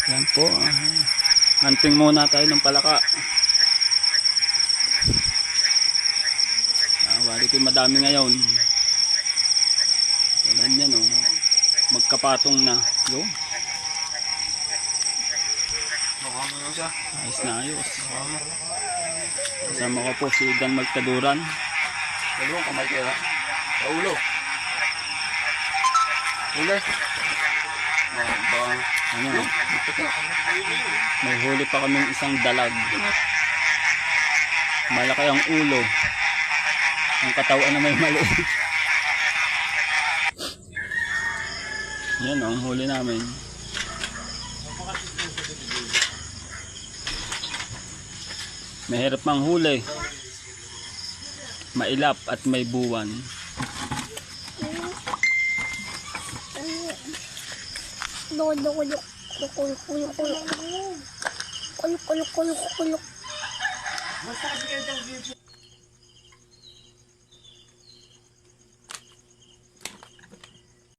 Yan po. Hunting muna tayo ng palaka. Wali ko madami ngayon. Yan yan o. Magkapatong na. Go. Ayos na ayos. Kasama ko po si Idan Magtaduran. Dalawang kamay kaya. Sa ulo. Ulo. Ano? May huli pa kaming isang dalag. Malaki ang ulo. Ang katawan na may maliit. Yan ang huli namin. Mahirap mang huli. Mailap at may buwan. Kulok.